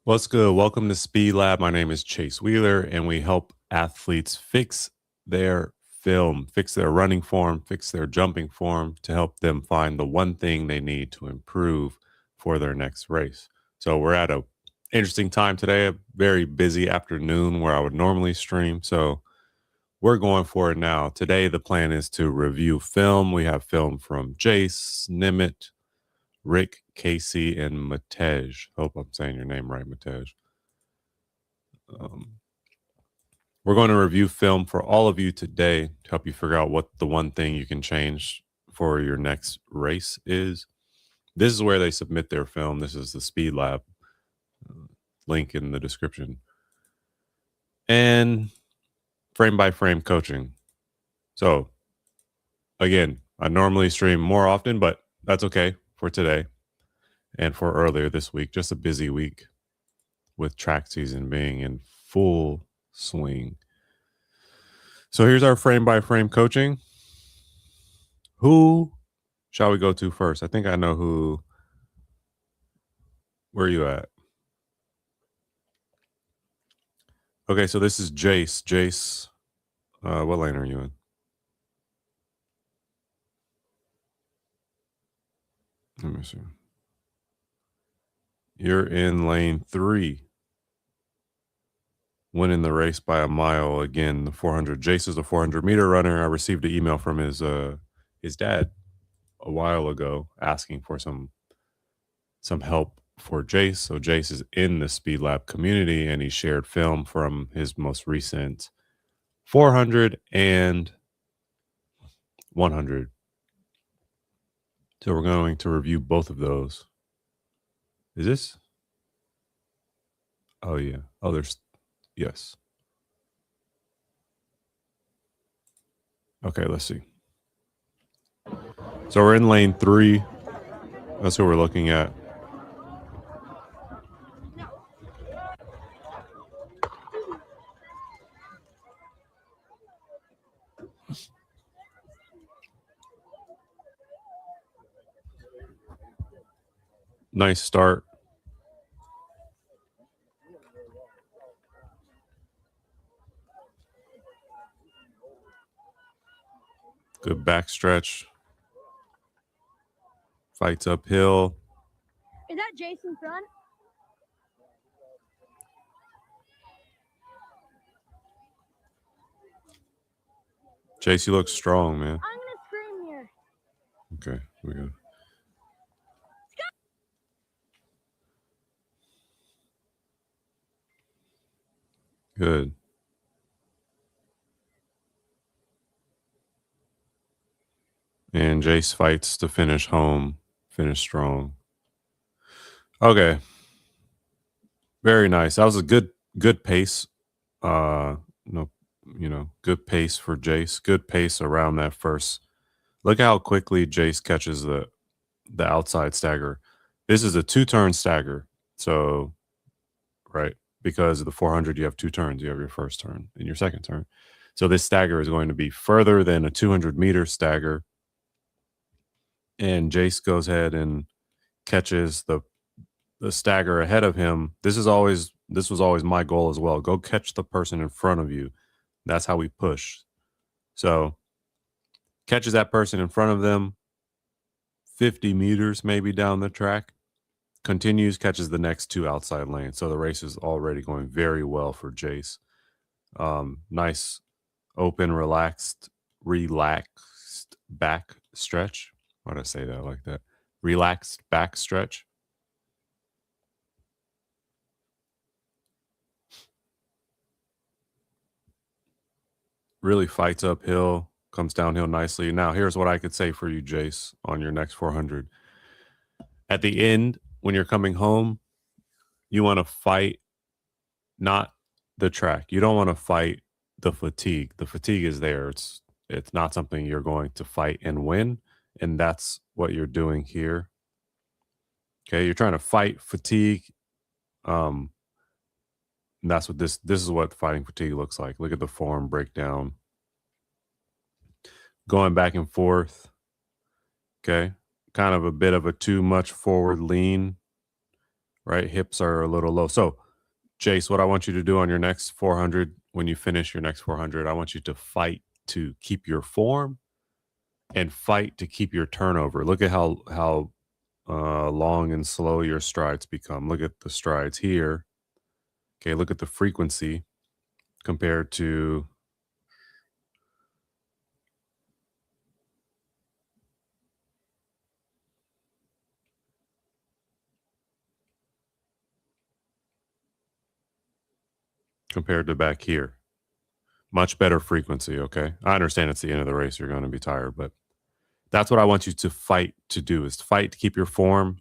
What's good? Welcome to Speed Lab. My name is Chase Wheeler, and we help athletes fix their film, fix their running form, fix their jumping form to help them find the one thing they need to improve for their next race. So we're at a interesting time today, a very busy afternoon where I would normally stream. So we're going for it now. Today, the plan is to review film. We have film from Jace, Nimit, Rick, Casey, and Matej. Hope I'm saying your name right, Matej. Um, we're going to review film for all of you today to help you figure out what the one thing you can change for your next race is. This is where they submit their film. This is the Speed Lab link in the description. And frame by frame coaching. So, again, I normally stream more often, but that's okay for today and for earlier this week. Just a busy week with track season being in full swing. So here's our frame by frame coaching. Who shall we go to first? I think I know who. Where are you at? Okay, so this is Jace. Jace, what lane are you in? Let me see. You're in lane 3, winning the race by a mile again. The 400. Jace is a 400-meter runner. I received an email from his dad a while ago asking for some help for Jace. So Jace is in the Speed Lab community, and he shared film from his most recent 400 and 100. So we're going to review both of those. Is this? Oh, yeah. Oh, there's, yes. Okay, let's see. So we're in lane 3. That's what we're looking at. Nice start. Good back stretch. Fights uphill. Is that Jason Front? Chase, you look strong, man. I'm gonna scream here. Okay, we go. Good. And Jace fights to finish home, finish strong. Okay. Very nice. That was a good pace. No, good pace for Jace. Good pace around that first. Look how quickly Jace catches the outside stagger. This is a 2-turn stagger. So, right, because of the 400, you have 2 turns. You have your first turn and your second turn. So this stagger is going to be further than a 200-meter stagger. And Jace goes ahead and catches the stagger ahead of him. This was always my goal as well. Go catch the person in front of you. That's how we push. So catches that person in front of them 50 meters maybe down the track, continues, catches the next 2 outside lanes. So the race is already going very well for Jace. Nice, open, relaxed back stretch. Why did I say that like that? Relaxed back stretch. Really fights uphill, comes downhill nicely. Now, here's what I could say for you, Jace, on your next 400. At the end, when you're coming home, you want to fight not the track. You don't want to fight the fatigue. The fatigue is there. It's not something you're going to fight and win, and that's what you're doing here. Okay, you're trying to fight fatigue. And that's what this is what fighting fatigue looks like. Look at the form breakdown. Going back and forth. Okay. Kind of a bit of a too much forward lean. right? Hips are a little low. So, Jace, what I want you to do on your next 400, when you finish your next 400, I want you to fight to keep your form and fight to keep your turnover. Look at how long and slow your strides become. Look at the strides here. Okay, look at the frequency compared to back here. Much better frequency, okay? I understand it's the end of the race, you're going to be tired, but that's what I want you to fight to do, is fight to keep your form.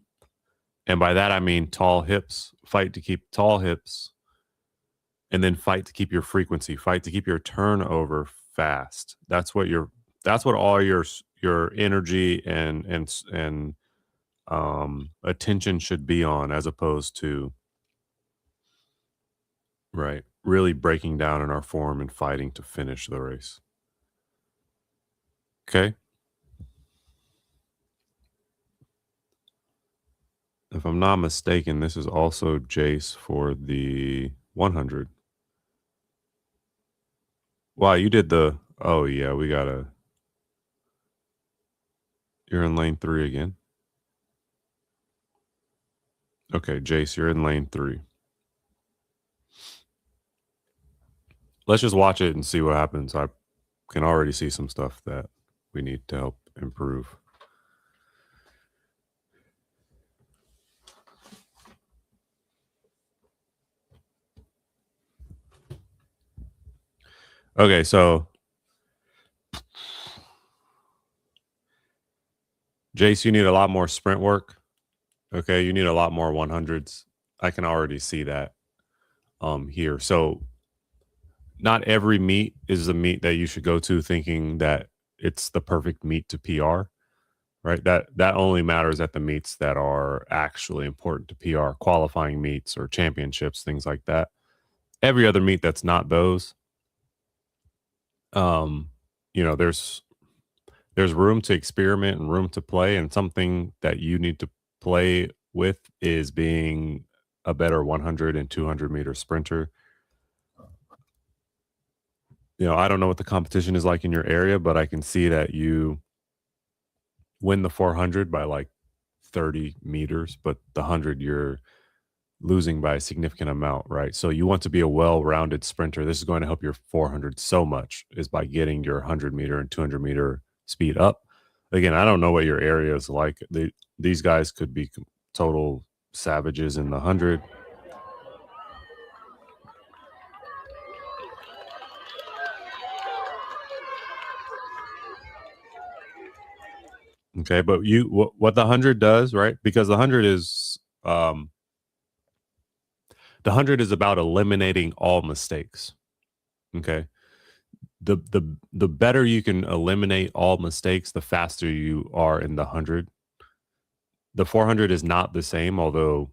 And by that I mean tall hips. Fight to keep tall hips, and then fight to keep your frequency, fight to keep your turnover fast. That's what all your energy and attention should be on, as opposed to, right, really breaking down in our form and fighting to finish the race. Okay? If I'm not mistaken, this is also Jace for the 100. Wow, you did the, oh yeah, you're in lane 3 again. Okay, Jace, you're in lane 3. Let's just watch it and see what happens. I can already see some stuff that we need to help improve. Okay, so Jace, you need a lot more sprint work. Okay, you need a lot more 100s. I can already see that here. So not every meet is a meet that you should go to thinking that it's the perfect meet to PR, right? That only matters at the meets that are actually important to PR, qualifying meets or championships, things like that. Every other meet that's not those, there's room to experiment and room to play, and something that you need to play with is being a better 100 and 200 meter sprinter. I don't know what the competition is like in your area, but I can see that you win the 400 by like 30 meters, but the 100 you're losing by a significant amount, right? So you want to be a well-rounded sprinter. This is going to help your 400 so much, is by getting your 100 meter and 200 meter speed up. Again, I don't know what your area is like. These guys could be total savages in the 100. Okay, but what the 100 does, right? Because the 100 is about eliminating all mistakes. Okay. The better you can eliminate all mistakes, the faster you are in the 100. The 400 is not the same, although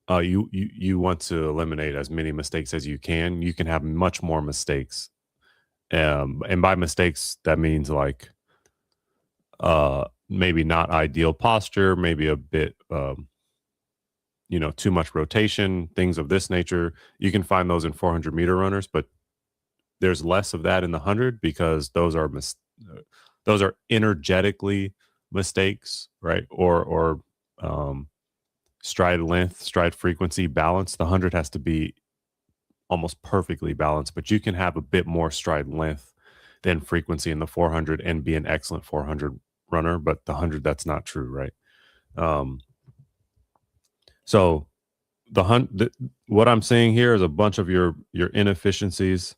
you want to eliminate as many mistakes as you can. You can have much more mistakes. And by mistakes, that means like maybe not ideal posture, maybe a bit too much rotation, things of this nature. You can find those in 400 meter runners, but there's less of that in the 100, because those are energetically mistakes, right? Or stride length, stride frequency balance. The 100 has to be almost perfectly balanced, but you can have a bit more stride length than frequency in the 400 and be an excellent 400 runner, but the 100, that's not true, right? So what I'm saying here is a bunch of your inefficiencies.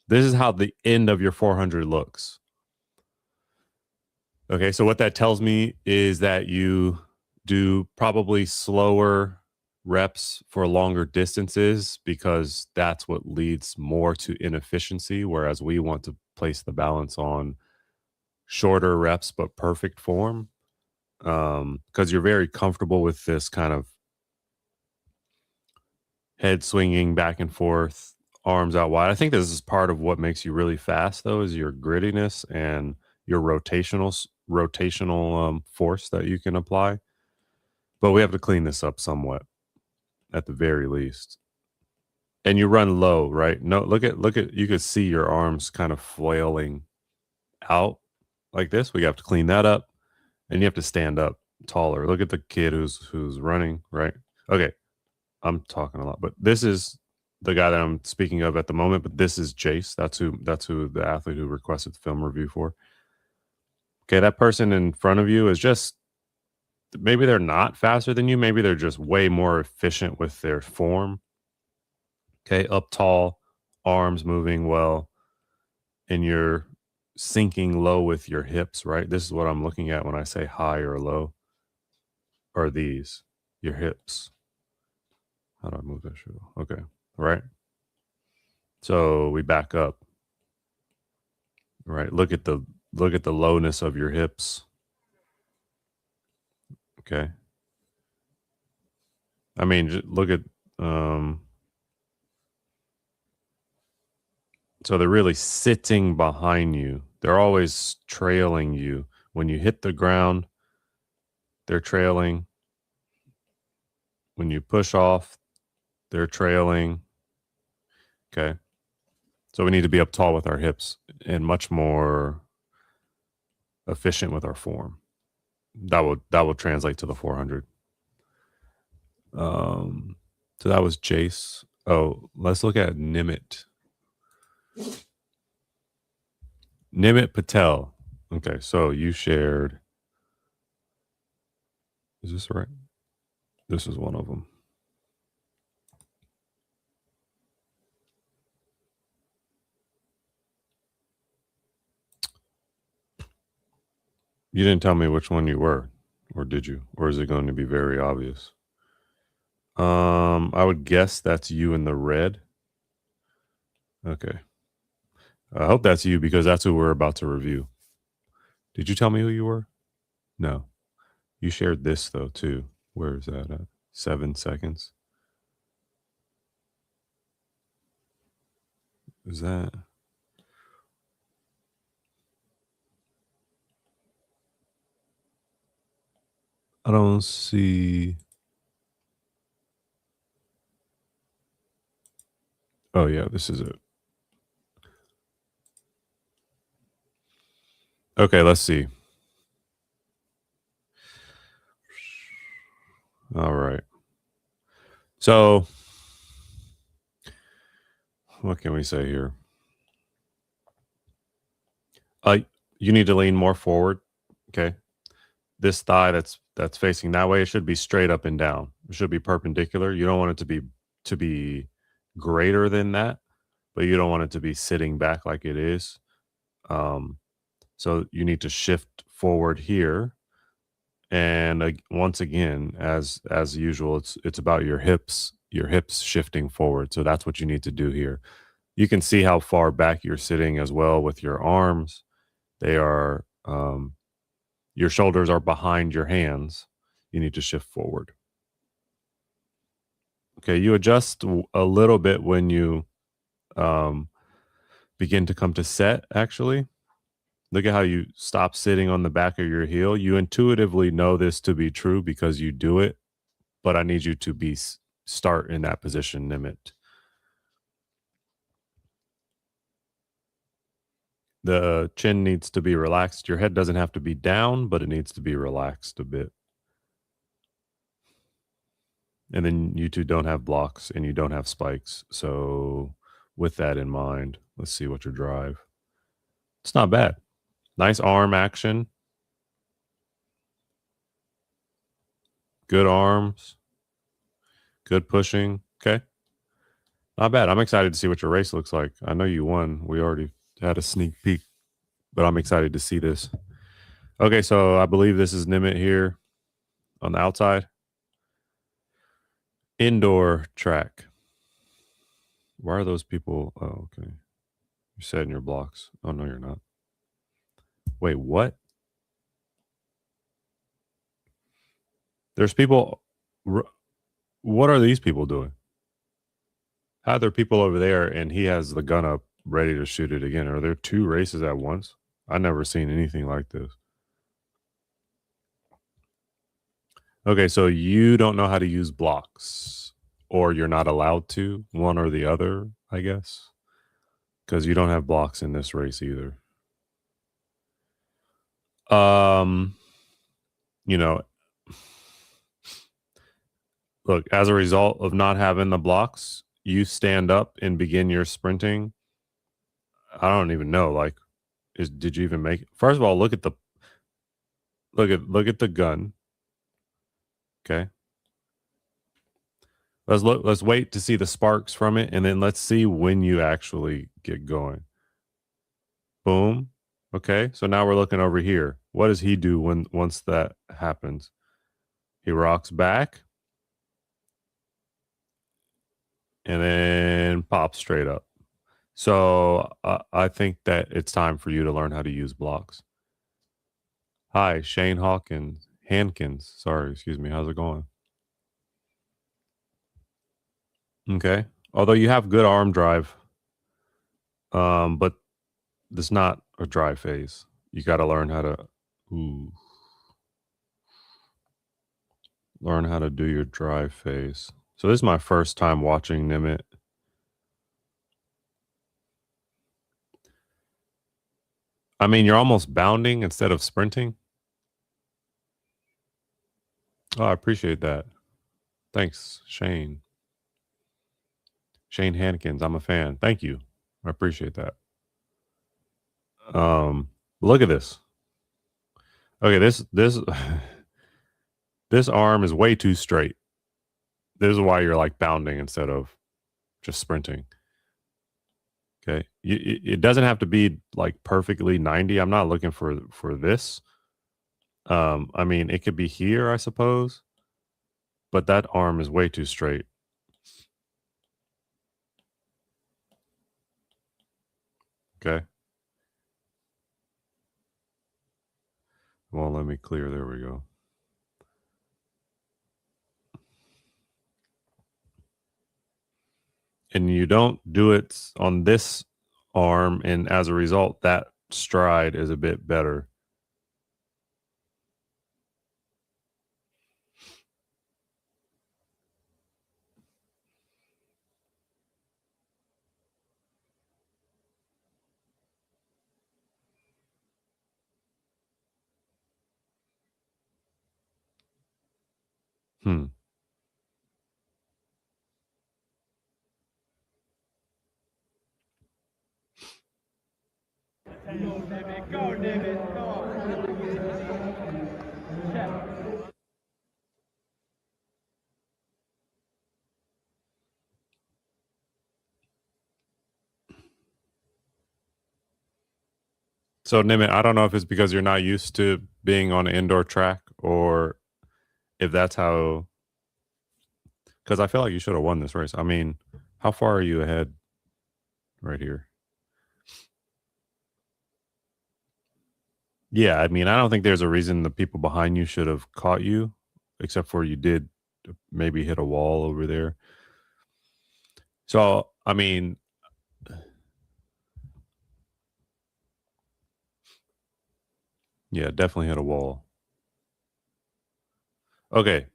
This is how the end of your 400 looks. Okay, so what that tells me is that you do probably slower reps for longer distances, because that's what leads more to inefficiency, whereas we want to place the balance on shorter reps but perfect form, because you're very comfortable with this kind of head swinging back and forth, arms out wide. I think this is part of what makes you really fast, though, is your grittiness and your rotational force that you can apply. But we have to clean this up somewhat. at the very least. And you run low, right? No, look at you could see your arms kind of flailing out like this. We have to clean that up, and you have to stand up taller. Look at the kid who's running, right? Okay, I'm talking a lot, but this is the guy that I'm speaking of at the moment. But this is Jace. That's who the athlete who requested the film review for. Okay, that person in front of you is just maybe they're not faster than you. Maybe they're just way more efficient with their form. Okay, up tall, arms moving well, and you're sinking low with your hips, right? This is what I'm looking at when I say high or low. Or these, your hips. How do I move that shoe? Okay, right. So we back up. Right. Look at the lowness of your hips. Okay. I mean, just look at so they're really sitting behind you. They're always trailing you. When you hit the ground, they're trailing. When you push off, they're trailing. Okay. So we need to be up tall with our hips and much more efficient with our form. That will translate to the 400. So that was Jace. Oh, let's look at Nimit. Nimit Patel. Okay, so you shared. Is this right? This is one of them. You didn't tell me which one you were, or did you? Or is it going to be very obvious? I would guess that's you in the red. Okay. I hope that's you because that's who we're about to review. Did you tell me who you were? No. You shared this though too. Where is that at? 7 seconds. Is that? I don't see. Oh yeah, this is it. Okay, let's see. All right. So, what can we say here? You need to lean more forward. Okay. This thigh that's facing that way, it should be straight up and down. It should be perpendicular. You don't want it to be greater than that, but you don't want it to be sitting back like it is. So you need to shift forward here. And once again, as usual, it's about your hips shifting forward. So that's what you need to do here. You can see how far back you're sitting as well with your arms. They are your shoulders are behind your hands. You need to shift forward. Okay, you adjust a little bit when you begin to come to set, actually. Look at how you stop sitting on the back of your heel. You intuitively know this to be true because you do it, but I need you to start in that position, Nimit. The chin needs to be relaxed. Your head doesn't have to be down, but it needs to be relaxed a bit. And then you two don't have blocks and you don't have spikes. So with that in mind, let's see what your drive. It's not bad. Nice arm action. Good arms. Good pushing. Okay. Not bad. I'm excited to see what your race looks like. I know you won. We already had a sneak peek, but I'm excited to see this. Okay, so I believe this is Nimit here on the outside. Indoor track. Why are those people? Oh, okay. You're setting your blocks. Oh, no, you're not. Wait, what? There's people. What are these people doing? How are there people over there and he has the gun up ready to shoot it again? Are there two races at once? I've never seen anything like this. Okay, so you don't know how to use blocks. or you're not allowed to, one or the other, I guess, because you don't have blocks in this race either. You know, look, as a result of not having the blocks, you stand up and begin your sprinting. I don't even know, like, did you even make it? First of all, look at the gun. Okay. Let's wait to see the sparks from it, and then let's see when you actually get going. Boom. Okay, so now we're looking over here. What does he do once that happens? He rocks back and then pops straight up. So I think that it's time for you to learn how to use blocks. Hi, Shane Hankins. Sorry, excuse me. How's it going? Okay. Although you have good arm drive, but it's not a drive phase. You got to learn how to learn how to do your drive phase. So this is my first time watching Nimit. I mean, you're almost bounding instead of sprinting. Oh, I appreciate that. Thanks, Shane. Shane Hankins, I'm a fan. Thank you. I appreciate that. Look at this. Okay, this this arm is way too straight. This is why you're like bounding instead of just sprinting. Okay, it doesn't have to be like perfectly 90. I'm not looking for this. I mean, it could be here, I suppose, but that arm is way too straight. Okay. Well, let me clear. There we go. And you don't do it on this arm, and as a result, that stride is a bit better. Go, David. Go, David. Come on. So, Nimit, I don't know if it's because you're not used to being on an indoor track or if that's how. Because I feel like you should have won this race. I mean, how far are you ahead right here? Yeah, I mean, I don't think there's a reason the people behind you should have caught you, except for you did maybe hit a wall over there. So, I mean, yeah, definitely hit a wall. Okay.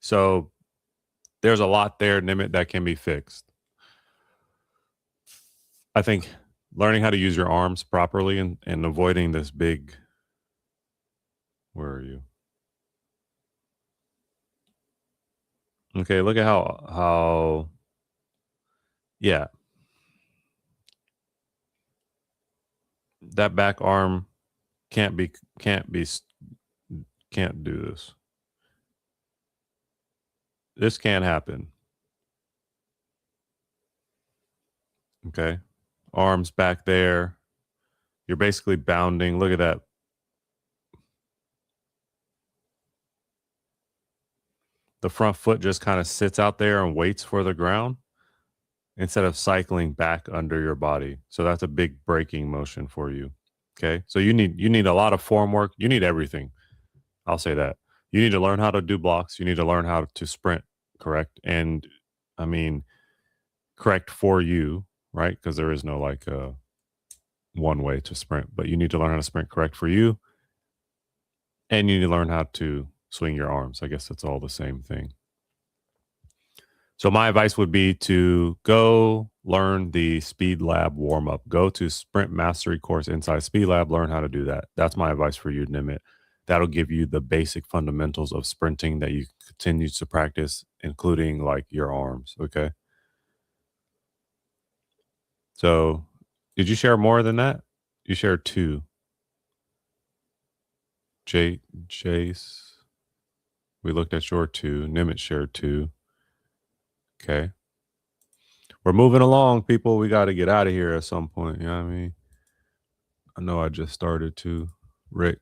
So, there's a lot there, Nimit, that can be fixed. I think learning how to use your arms properly and avoiding this big. Where are you? Okay, look at how yeah. That back arm can't do this. This can't happen. Okay. Arms back there. You're basically bounding. Look at that. The front foot just kind of sits out there and waits for the ground instead of cycling back under your body. So that's a big braking motion for you. Okay. So you need a lot of form work. You need everything. I'll say that. You need to learn how to do blocks. You need to learn how to sprint correct. And I mean, correct for you, right? Because there is no like one way to sprint, but you need to learn how to sprint correct for you. And you need to learn how to swing your arms. I guess that's all the same thing. So my advice would be to go learn the Speed Lab warm up. Go to Sprint Mastery course inside Speed Lab. Learn how to do that. That's my advice for you, Nimit. That'll give you the basic fundamentals of sprinting that you continue to practice, including like your arms. Okay. So, did you share more than that? You shared 2. Jace. We looked at your 2. Nimit shared 2. Okay. We're moving along, people. We got to get out of here at some point. You know what I mean? I know I just started to. Rick,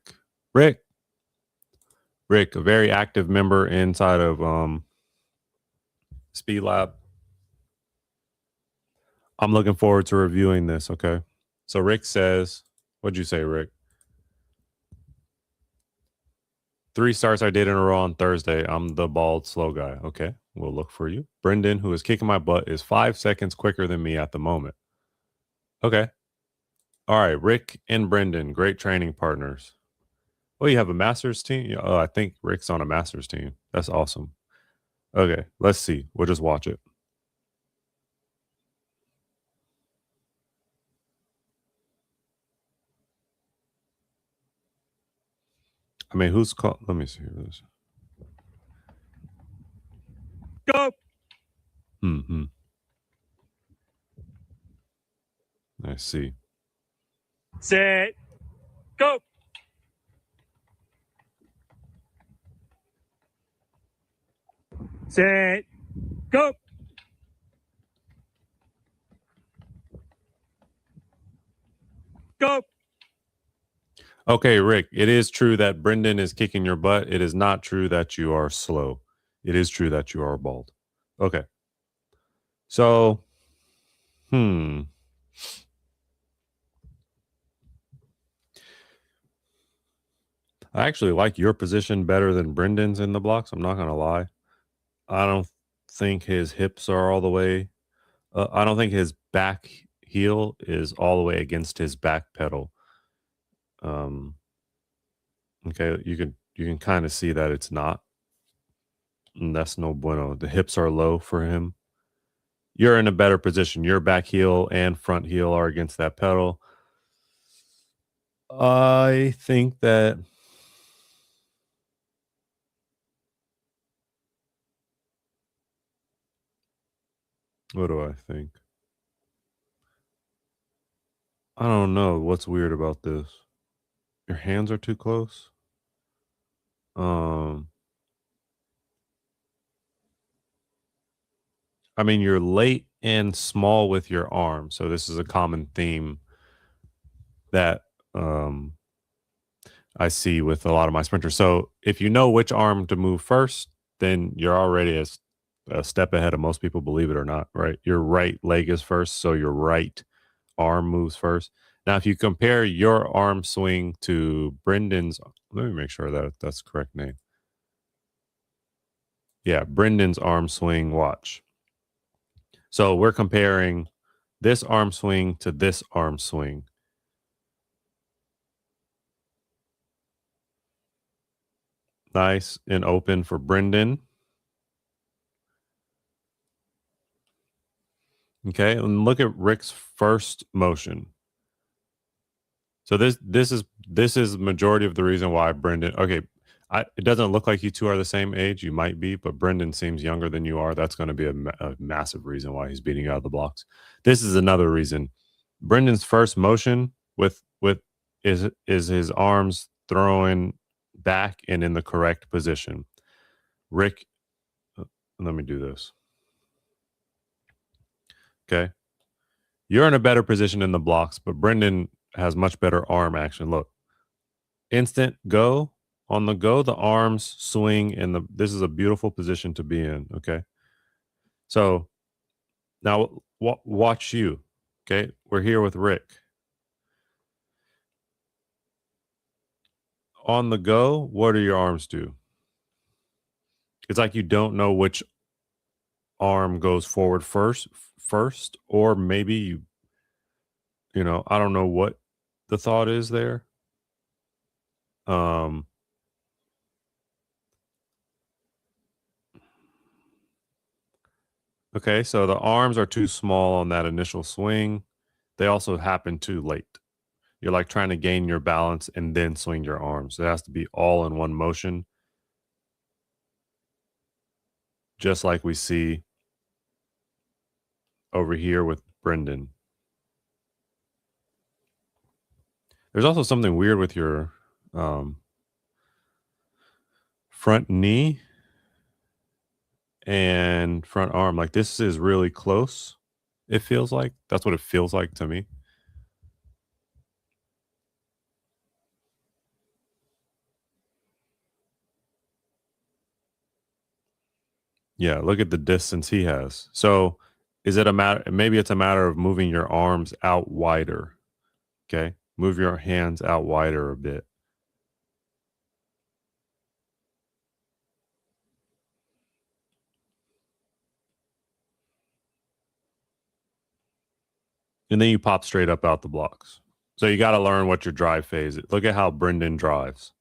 a very active member inside of Speed Lab. I'm looking forward to reviewing this. Okay. So Rick says, what'd you say, Rick? 3 starts I did in a row on Thursday. I'm the bald, slow guy. Okay. We'll look for you. Brendan, who is kicking my butt, is 5 seconds quicker than me at the moment. Okay. All right. Rick and Brendan, great training partners. Oh, you have a master's team? Oh, I think Rick's on a master's team. That's awesome. Okay. Let's see. We'll just watch it. I mean, who's called? Let me see this. Go. Mm-hmm. I see. Set. Go. Set. Go. Go. Okay, Rick, it is true that Brendan is kicking your butt. It is not true that you are slow. It is true that you are bald. Okay. So, I actually like your position better than Brendan's in the blocks. I'm not going to lie. I don't think his hips are all the way. I don't think his back heel is all the way against his back pedal. Okay, you can kind of see that it's not. And that's no bueno. The hips are low for him. You're in a better position. Your back heel and front heel are against that pedal. I think that what do I think? I don't know what's weird about this. Your hands are too close. I mean, you're late and small with your arm. So this is a common theme that I see with a lot of my sprinters. So if you know which arm to move first, then you're already a step ahead of most people, believe it or not, right? Your right leg is first, so your right arm moves first. Now, if you compare your arm swing to Brendan's, let me make sure that that's the correct name. Yeah, Brendan's arm swing, watch. So we're comparing this arm swing to this arm swing. Nice and open for Brendan. Okay, and look at Rick's first motion. So this is majority of the reason why Brendan. Okay, it doesn't look like you two are the same age. You might be, but Brendan seems younger than you are. That's going to be a massive reason why he's beating you out of the blocks. This is another reason. Brendan's first motion with is his arms throwing back and in the correct position. Rick, let me do this. Okay, you're in a better position in the blocks, but Brendan has much better arm action. Look, instant go. On the go, the arms swing, and this is a beautiful position to be in. Okay, so now watch you. Okay, we're here with Rick. On the go, what do your arms do? It's like you don't know which arm goes forward first, or maybe you know, I don't know what the thought is there. Okay, so the arms are too small on that initial swing. They also happen too late. You're like trying to gain your balance and then swing your arms. It has to be all in one motion, just like we see over here with Brendan. There's also something weird with your front knee and front arm. Like this is really close. It feels like that's what it feels like to me. Yeah, look at the distance he has. So is it a matter, maybe it's a matter of moving your arms out wider. Okay. Move your hands out wider a bit. And then you pop straight up out the blocks. So you got to learn what your drive phase is. Look at how Brendan drives.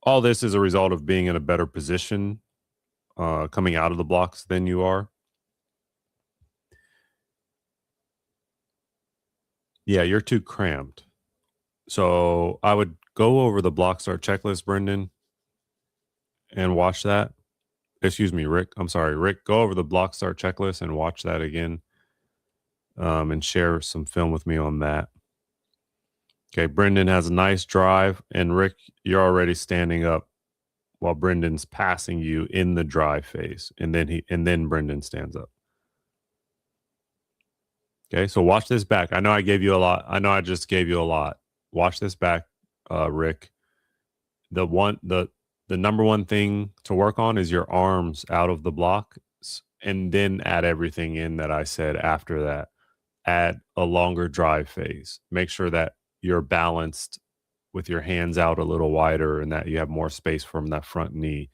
All this is a result of being in a better position coming out of the blocks than you are. Yeah, you're too cramped. So I would go over the block start checklist, Brendan, and watch that. Excuse me, Rick. I'm sorry, Rick. Go over the block start checklist and watch that again, and share some film with me on that. Okay, Brendan has a nice drive, and Rick, you're already standing up while Brendan's passing you in the drive phase, and then Brendan stands up. Okay, so watch this back. I know I gave you a lot. I know I just gave you a lot. Watch this back, Rick. The number one thing to work on is your arms out of the blocks, and then add everything in that I said after that. Add a longer drive phase. Make sure that you're balanced with your hands out a little wider and that you have more space from that front knee.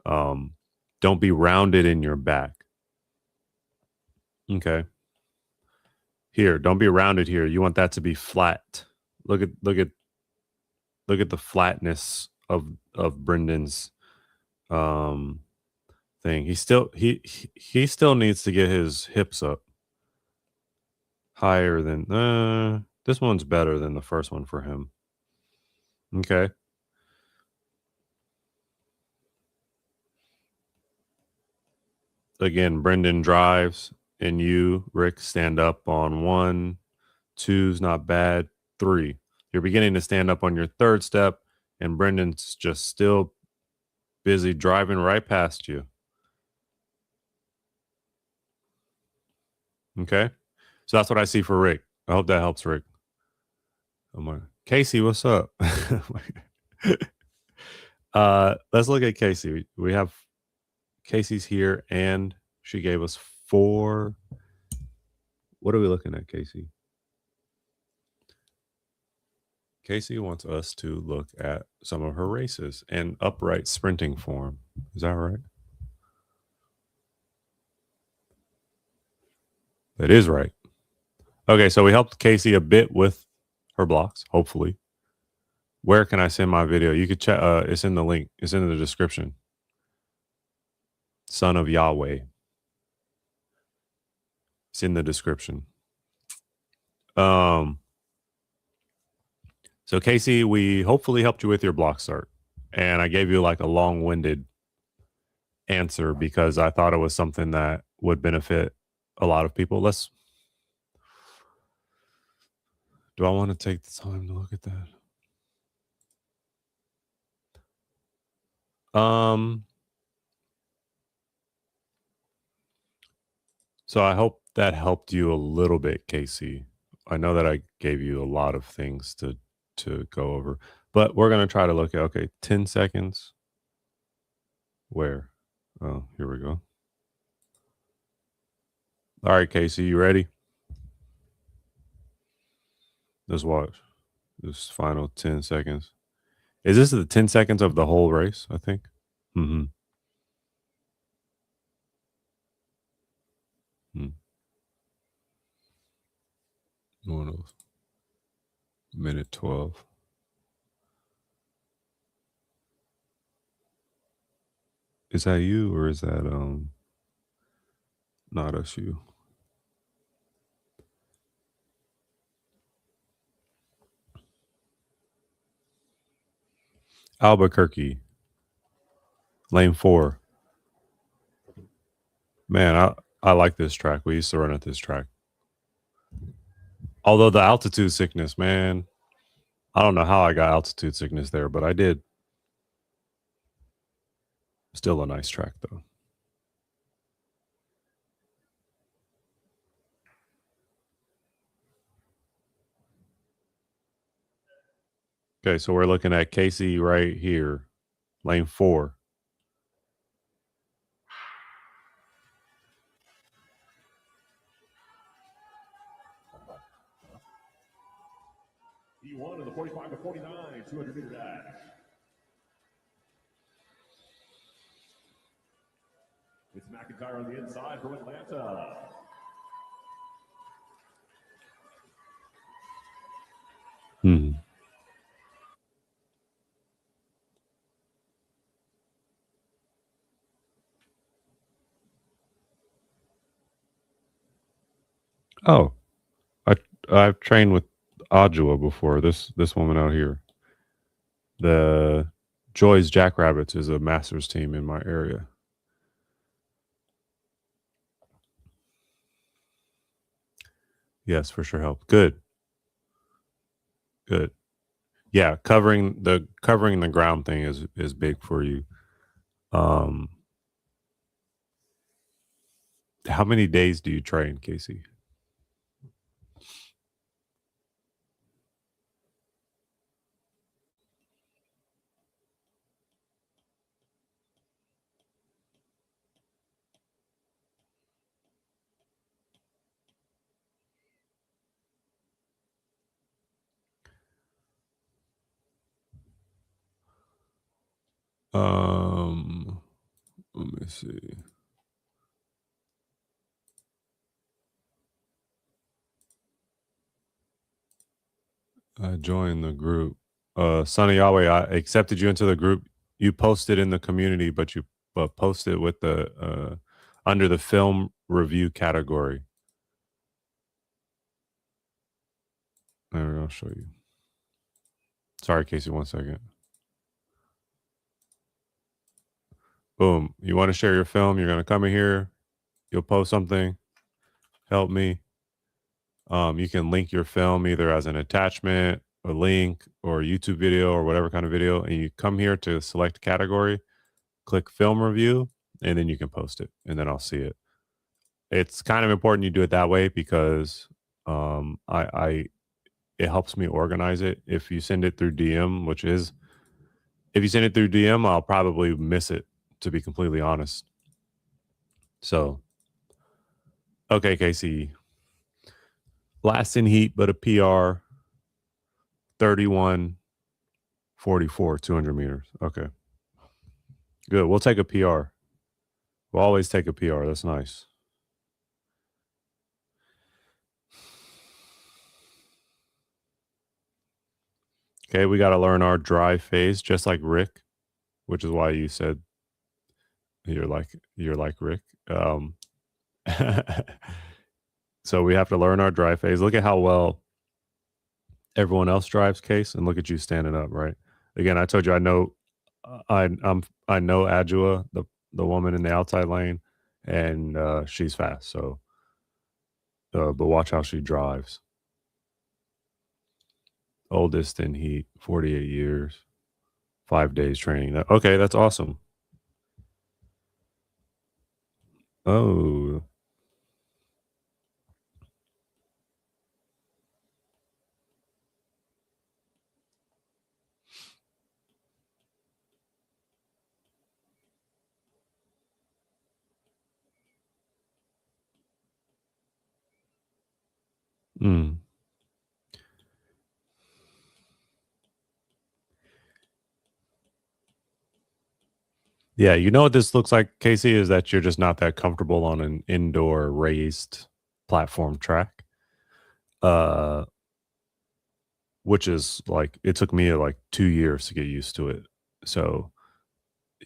Don't be rounded in your back. Okay. Here, don't be rounded here. You want that to be flat. Look at the flatness of Brendan's thing. He still needs to get his hips up higher than this one's better than the first one for him. Okay. Again, Brendan drives and you, Rick, stand up on 1, 2's not bad, 3. You're beginning to stand up on your third step, and Brendan's just still busy driving right past you. Okay. So that's what I see for Rick. I hope that helps, Rick. Casey, what's up? Let's look at Casey. We have Casey's here, and she gave us 4. What are we looking at, Casey? Casey wants us to look at some of her races and upright sprinting form. Is that right? That is right. Okay, so we helped Casey a bit with her blocks, hopefully. Where can I send my video? You could check. It's in the link. It's in the description. Son of Yahweh. It's in the description. So Casey, we hopefully helped you with your block start, and I gave you like a long-winded answer because I thought it was something that would benefit a lot of people. Do I want to take the time to look at that? So I hope that helped you a little bit, Casey. I know that I gave you a lot of things to go over, but we're going to try to look at, 10 seconds. Where? Oh, here we go. All right, Casey, you ready? Let's watch this final 10 seconds. Is this the 10 seconds of the whole race, I think? Mm-hmm. One of minute 12. Is that you or is that Not SU. Albuquerque. Lane 4. Man, I like this track. We used to run at this track. Although the altitude sickness, man, I don't know how I got altitude sickness there, but I did. Still a nice track, though. Okay, so we're looking at Casey right here, lane 4. He won in the 45 to 49, 200 meter dash. It's McIntyre on the inside from Atlanta. Oh, I've trained with Adjua before. This woman out here, the Joy's Jackrabbits, is a masters team in my area. Yes, for sure help. Good. Yeah, covering the ground thing is big for you. How many days do you train, Casey? Let me see. I joined the group. Sonny Yahweh, I accepted you into the group. You posted in the community, but you posted with the under the film review category. I'll show you. Sorry, Casey, 1 second. Boom. You want to share your film? You're going to come in here. You'll post something. Help me. You can link your film either as an attachment, a link, or a YouTube video, or whatever kind of video. And you come here to select category, click film review, and then you can post it. And then I'll see it. It's kind of important you do it that way because it helps me organize it. If you send it through DM, if you send it through DM, I'll probably miss it, to be completely honest. So, okay, Casey. Last in heat, but a PR, 31:44, 200 meters. Okay. Good. We'll take a PR. We'll always take a PR. That's nice. Okay, we got to learn our dry phase, just like Rick, which is why you said you're like Rick. So we have to learn our dry phase. Look at how well everyone else drives, Case, and look at you standing up, right? Again, I told you I know Adjua, the woman in the outside lane, and she's fast. So, but watch how she drives. Oldest in heat, 48 years, 5 days training. Okay, that's awesome. Oh. Yeah, you know what this looks like, Casey, is that you're just not that comfortable on an indoor raised platform track. Which is like, it took me like 2 years to get used to it. So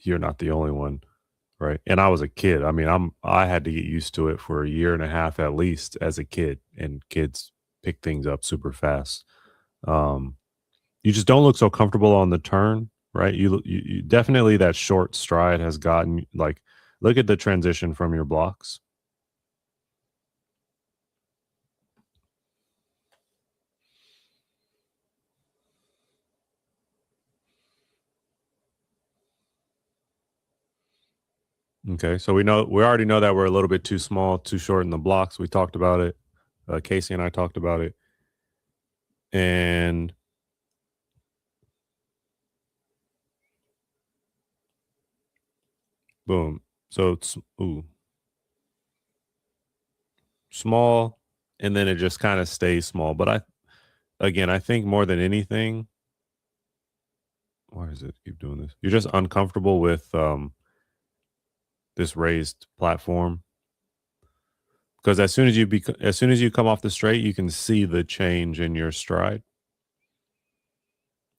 you're not the only one. right? And I was a kid. I mean, I had to get used to it for a year and a half at least as a kid, and kids pick things up super fast. Um, you just don't look so comfortable on the turn, right? You definitely that short stride has gotten like look at the transition from your blocks. Okay, so we already know that we're a little bit too small, too short in the blocks. We talked about it. Casey and I talked about it, and boom. So it's small, and then it just kind of stays small. But I think more than anything, why does it keep doing this? You're just uncomfortable with this raised platform because as soon as you come off the straight, you can see the change in your stride.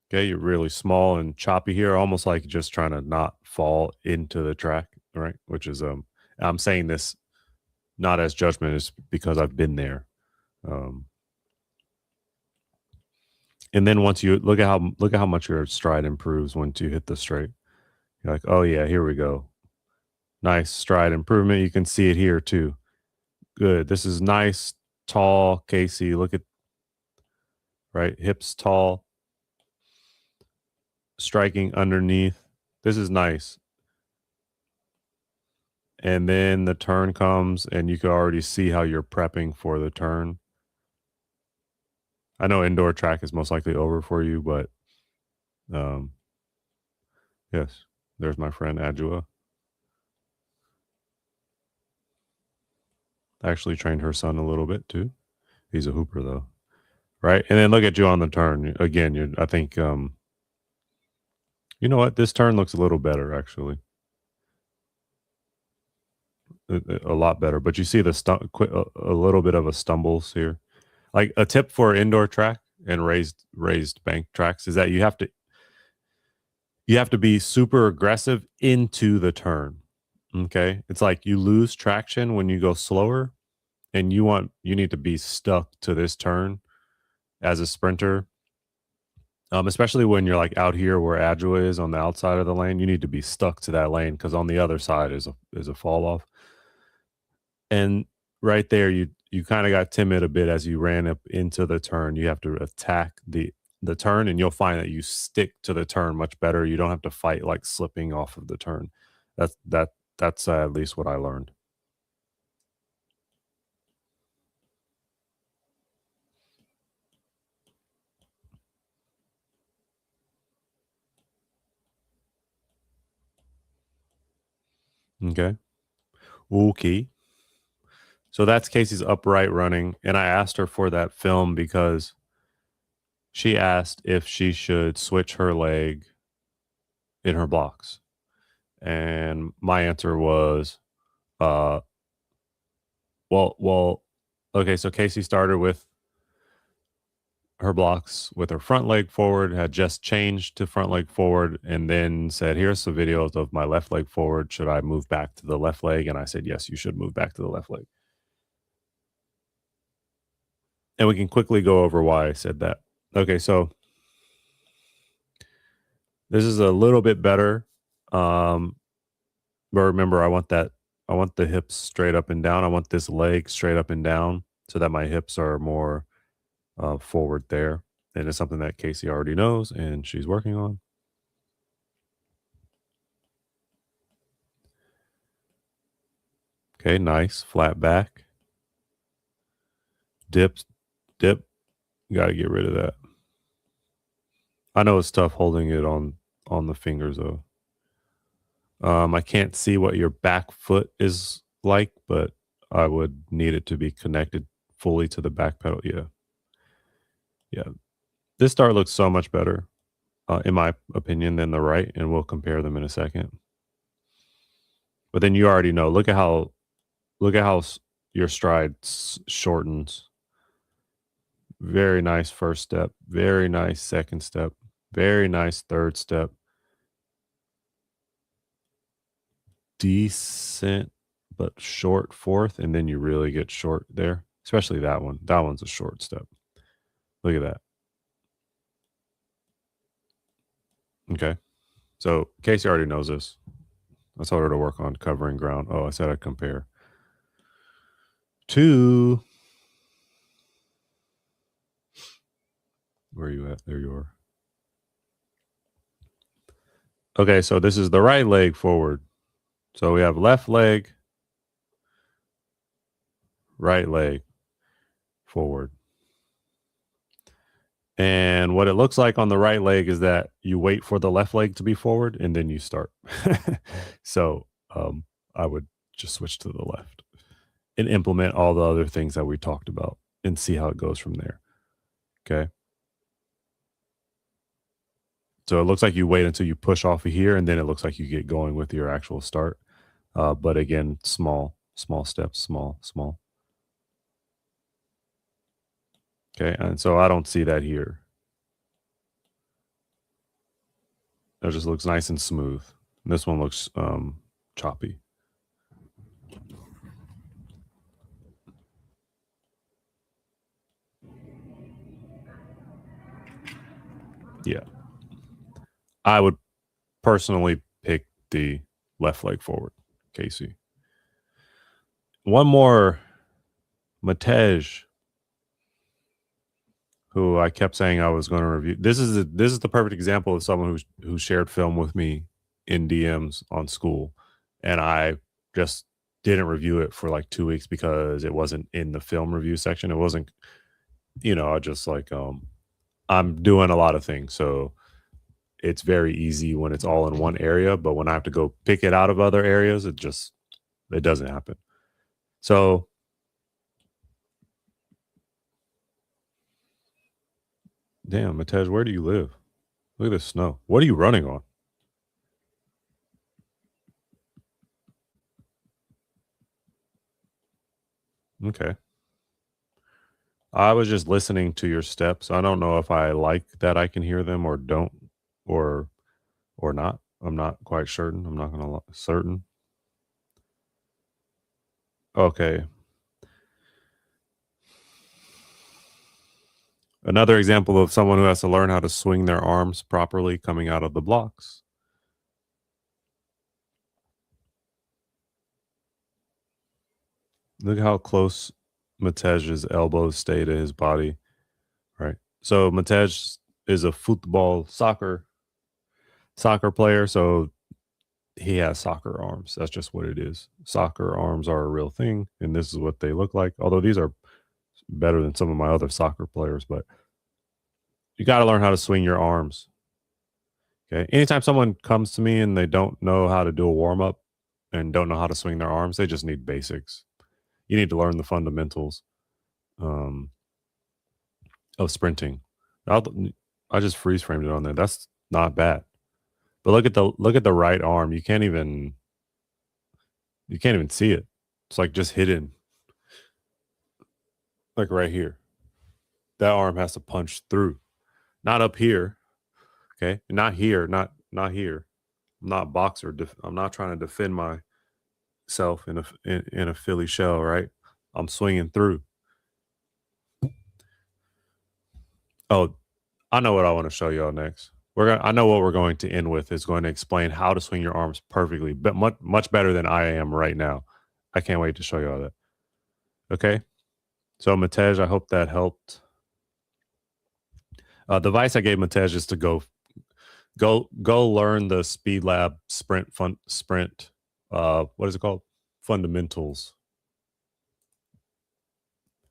Okay, you're really small and choppy here, almost like just trying to not fall into the track, right? Which is I'm saying this not as judgment, it's because I've been there. Um and then once you look at how much your stride improves once you hit the straight. You're like, oh yeah, here we go. Nice stride improvement. You can see it here too. Good. This is nice, tall, Casey. Look at right, hips tall, striking underneath. This is nice. And then the turn comes and you can already see how you're prepping for the turn. I know indoor track is most likely over for you, but yes, there's my friend Adjua. I actually trained her son a little bit too. He's a hooper though. Right? And then look at you on the turn. Again, I think you know what? This turn looks a little better actually. A lot better, but you see a little bit of a stumbles here. Like a tip for indoor track and raised bank tracks is that you have to be super aggressive into the turn. Okay? It's like you lose traction when you go slower and you need to be stuck to this turn as a sprinter. Especially when you're like out here where Adjua is on the outside of the lane, you need to be stuck to that lane because on the other side is a fall off. And right there, you kind of got timid a bit as you ran up into the turn. You have to attack the turn, and you'll find that you stick to the turn much better. You don't have to fight like slipping off of the turn. That's at least what I learned. Okay. So that's Casey's upright running, and I asked her for that film because she asked if she should switch her leg in her blocks. And my answer was, well, okay, so Casey started with her blocks with her front leg forward, had just changed to front leg forward, and then said, here's some videos of my left leg forward. Should I move back to the left leg? And I said, yes, you should move back to the left leg. And we can quickly go over why I said that. Okay, so this is a little bit better. But remember, I want the hips straight up and down. I want this leg straight up and down so that my hips are more forward there. And it's something that Casey already knows and she's working on. Okay, nice. Flat back. Dip. Got to get rid of that. I know it's tough holding it on the fingers though. I can't see what your back foot is like, but I would need it to be connected fully to the back pedal. Yeah. This start looks so much better, in my opinion, than the right, and we'll compare them in a second. But then you already know. Look at how your stride shortens. Very nice first step. Very nice second step. Very nice third step. decent but short fourth, and then you really get short there, especially that one. That one's a short step. Look at that. Okay. So Casey already knows this. I told her to work on covering ground. Oh, I said I'd compare. 2. Where are you at? There you are. Okay, so this is the right leg forward. So we have left leg, right leg forward. And what it looks like on the right leg is that you wait for the left leg to be forward and then you start. So I would just switch to the left and implement all the other things that we talked about and see how it goes from there. Okay. So it looks like you wait until you push off of here, and then it looks like you get going with your actual start. But again, small steps, small. Okay, and so I don't see that here. It just looks nice and smooth. And this one looks choppy. Yeah. I would personally pick the left leg forward, Casey. One more, Matej, who I kept saying I was going to review. This is the perfect example of someone who shared film with me in DMs on school, and I just didn't review it for like 2 weeks because it wasn't in the film review section. It wasn't, I just like I'm doing a lot of things, so it's very easy when it's all in one area, but when I have to go pick it out of other areas, it doesn't happen. So damn, Matej, where do you live? Look at this snow. What are you running on? Okay. I was just listening to your steps. I don't know if I like that I can hear them or don't, or not. I'm not quite certain. I'm not going to certain. Okay. Another example of someone who has to learn how to swing their arms properly coming out of the blocks. Look how close Matej's elbows stay to his body. Right. So Matej is a football soccer player, so he has soccer arms. That's just what it is. Soccer arms are a real thing, and this is what they look like. Although these are better than some of my other soccer players, but you got to learn how to swing your arms. Okay. Anytime someone comes to me and they don't know how to do a warm up and don't know how to swing their arms, they just need basics. You need to learn the fundamentals of sprinting. I just freeze framed it on there. That's not bad. But look at the right arm. You can't even see it. It's like just hidden. Like right here. That arm has to punch through. Not up here. Okay? Not here, not here. I'm not a boxer. I'm not trying to defend myself in a Philly shell, right? I'm swinging through. Oh, I know what I want to show y'all next. I know what we're going to end with is going to explain how to swing your arms perfectly, but much better than I am right now. I can't wait to show y'all that. Okay. So Matej, I hope that helped. The advice I gave Matej is to go learn the Speed Lab sprint. What is it called? Fundamentals.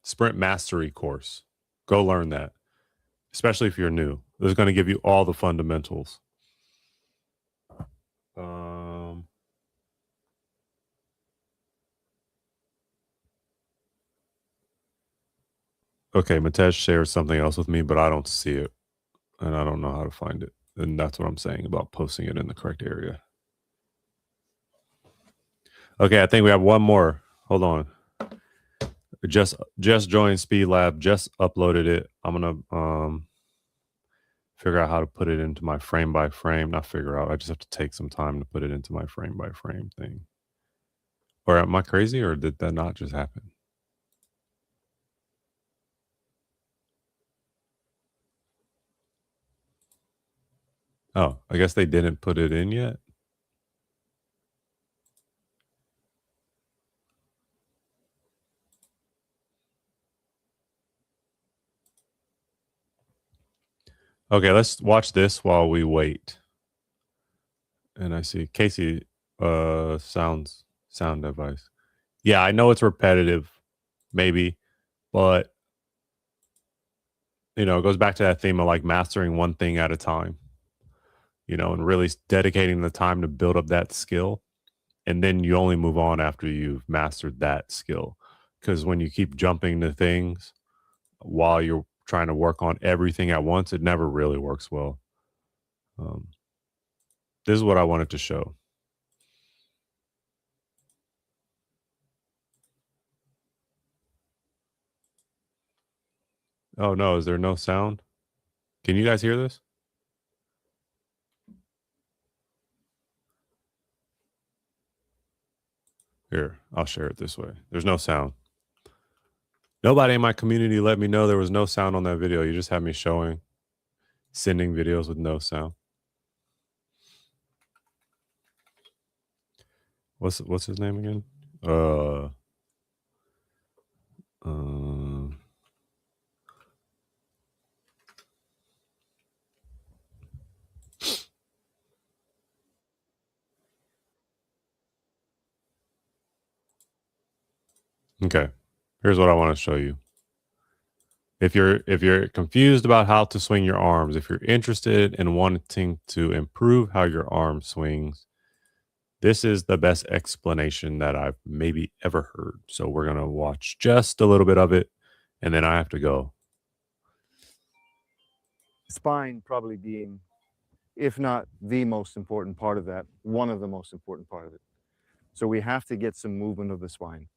Sprint mastery course. Go learn that. Especially if you're new. It's going to give you all the fundamentals. Okay, Matej shares something else with me, but I don't see it. And I don't know how to find it. And that's what I'm saying about posting it in the correct area. Okay, I think we have one more. Hold on. Just joined Speed Lab, just uploaded it. I'm gonna figure out how to put it into my frame by frame. Not figure out, I just have to take some time to put it into my frame by frame thing. Or am I crazy, or did that not just happen? Oh, I guess they didn't put it in yet. Okay, let's watch this while we wait. And I see Casey sound device. Yeah, I know it's repetitive, maybe, but you know, it goes back to that theme of like mastering one thing at a time, you know, and really dedicating the time to build up that skill. And then you only move on after you've mastered that skill. Because when you keep jumping to things while you're trying to work on everything at once, it never really works well. This is what I wanted to show. Oh no, is there no sound? Can you guys hear this? Here, I'll share it this way. There's no sound. Nobody in my community let me know there was no sound on that video. You just had me sending videos with no sound. What's his name again? Okay. Here's what I want to show you. If you're confused about how to swing your arms, if you're interested in wanting to improve how your arm swings, this is the best explanation that I've maybe ever heard. So we're going to watch just a little bit of it, and then I have to go. Spine probably being, if not the most important part of that, one of the most important part of it. So we have to get some movement of the spine.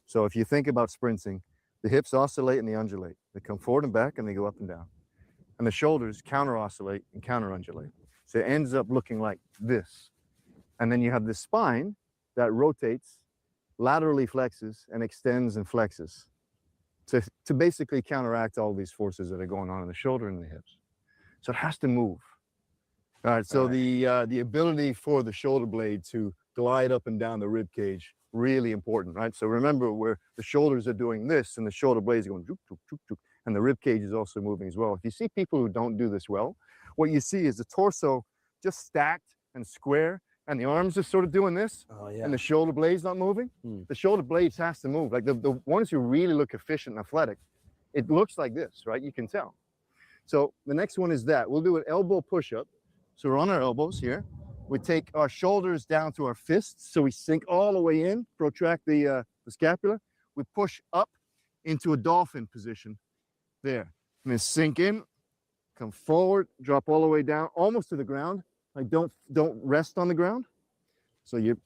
So if you think about sprinting, the hips oscillate and they undulate. They come forward and back and they go up and down. And the shoulders counter oscillate and counter undulate. So it ends up looking like this. And then you have the spine that rotates, laterally flexes, and extends and flexes to basically counteract all these forces that are going on in the shoulder and the hips. So it has to move. All right, so the ability for the shoulder blade to glide up and down the rib cage, really important, right? So remember where the shoulders are doing this and the shoulder blades are going zoop, zoop, zoop, zoop, and the rib cage is also moving as well. If you see people who don't do this well, what you see is the torso just stacked and square, and the arms are sort of doing this, and the shoulder blades not moving. The shoulder blades has to move. Like the ones who really look efficient and athletic, it looks like this, right? You can tell. So the next one is that. We'll do an elbow push-up. So we're on our elbows here. We take our shoulders down to our fists. So we sink all the way in, protract the scapula. We push up into a dolphin position there. And then sink in, come forward, drop all the way down, almost to the ground. Like don't rest on the ground. So your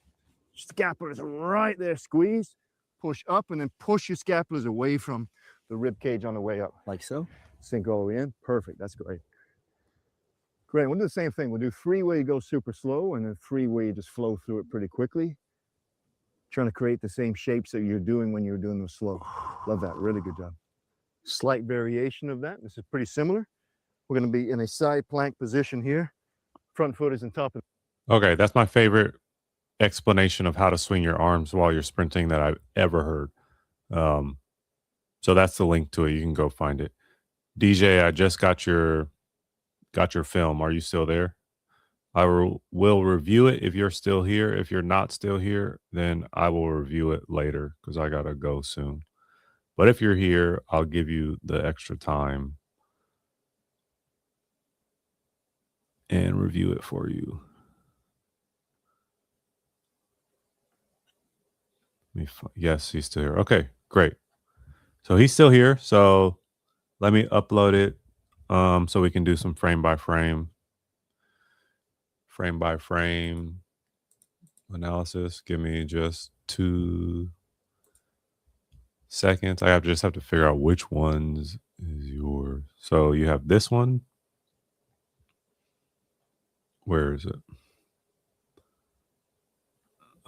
scapula is right there, squeeze, push up, and then push your scapulas away from the rib cage on the way up. Like so? Sink all the way in. Perfect. That's great. Great. We'll do the same thing. We'll do three where you go super slow, and then three where you just flow through it pretty quickly. Trying to create the same shapes that you're doing when you're doing them slow. Love that. Really good job. Slight variation of that. This is pretty similar. We're going to be in a side plank position here. Front foot is on top of. Okay, that's my favorite explanation of how to swing your arms while you're sprinting that I've ever heard. So that's the link to it. You can go find it. DJ, I just got your film. Are you still there? I will review it if you're still here. If you're not still here, then I will review it later because I gotta go soon. But if you're here, I'll give you the extra time and review it for you. Yes, he's still here. Okay, great. So he's still here. So let me upload it so we can do some frame by frame analysis. Give me just 2 seconds. I just have to figure out which ones is yours. So you have this one. Where is it?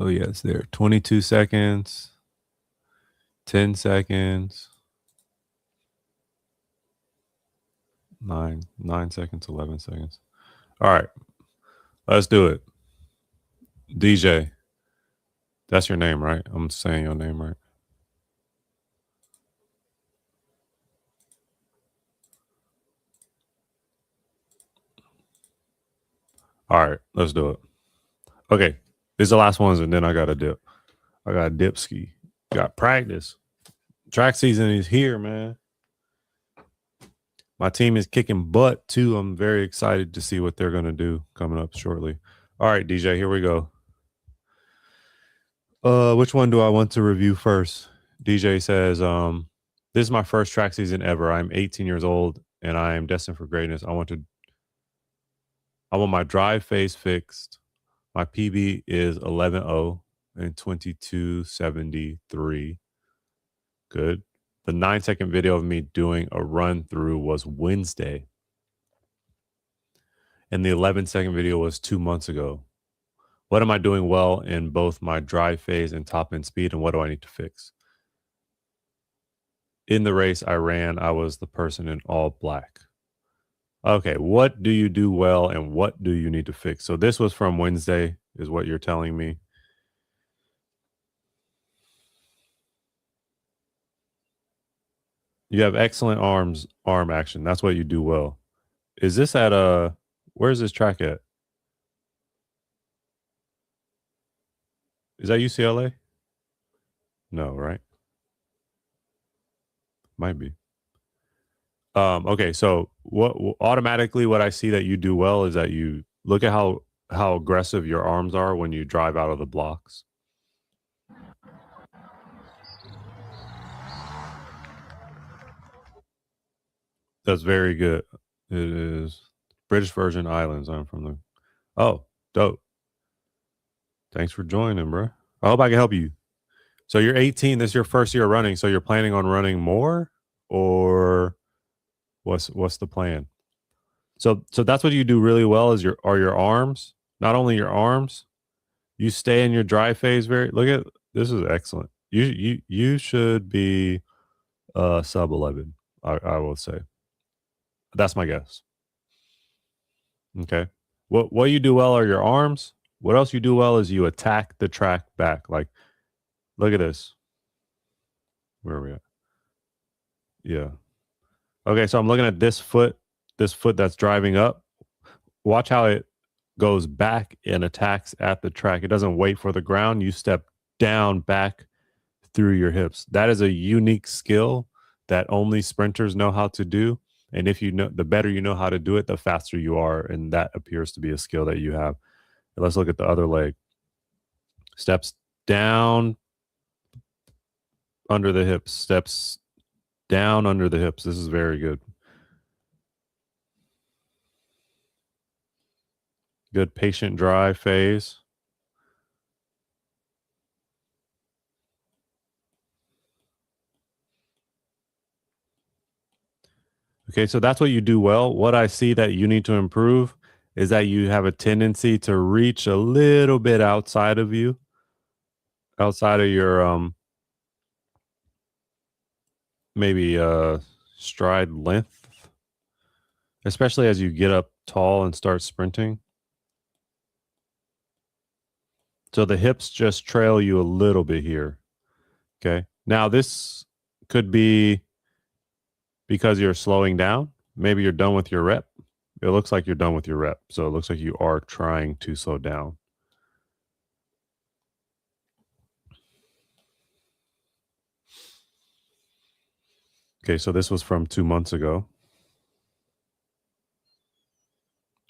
Oh yeah, it's there. 22 seconds, 10 seconds, 9 seconds, 11 seconds. All right, let's do it. DJ, that's your name, right? I'm saying your name right. All right, let's do it. Okay, this is the last ones, and then I got a dip. I got a dip ski. Got practice. Track season is here, man. My team is kicking butt too. I'm very excited to see what they're going to do coming up shortly. All right, DJ, here we go. Which one do I want to review first? DJ says, this is my first track season ever. I'm 18 years old and I am destined for greatness. I want my drive phase fixed. My PB is 11.0 and 22.73. Good. The 9-second video of me doing a run through was Wednesday. And the 11-second video was 2 months ago. What am I doing well in both my drive phase and top end speed? And what do I need to fix? In the race I ran, I was the person in all black. Okay, what do you do well and what do you need to fix? So this was from Wednesday, is what you're telling me. You have excellent arm action. That's what you do well. Is this at where's this track at? Is that UCLA? No, right? Might be. Okay, so what automatically what I see that you do well is that you look at how aggressive your arms are when you drive out of the blocks. That's very good. It is British Virgin Islands. I'm from the. Oh, dope. Thanks for joining, bro. I hope I can help you. So you're 18. This is your first year running. So you're planning on running more, or what's the plan? So that's what you do really well is your arms. Not only your arms, you stay in your drive phase. Look at this is excellent. You should be sub 11. I will say. That's my guess. Okay. What you do well are your arms. What else you do well is you attack the track back. Like, look at this. Where are we at? Yeah. Okay, so I'm looking at this foot that's driving up. Watch how it goes back and attacks at the track. It doesn't wait for the ground. You step down back through your hips. That is a unique skill that only sprinters know how to do. And if you know, the better you know how to do it, the faster you are. And that appears to be a skill that you have. Let's look at the other leg. Steps down under the hips. Steps down under the hips. This is very good. Good patient drive phase. Okay, so that's what you do well. What I see that you need to improve is that you have a tendency to reach a little bit outside of you, outside of your maybe stride length, especially as you get up tall and start sprinting. So the hips just trail you a little bit here. Okay. Now this could be because you're slowing down. Maybe you're done with your rep. It looks like you're done with your rep. So it looks like you are trying to slow down. Okay, so this was from 2 months ago.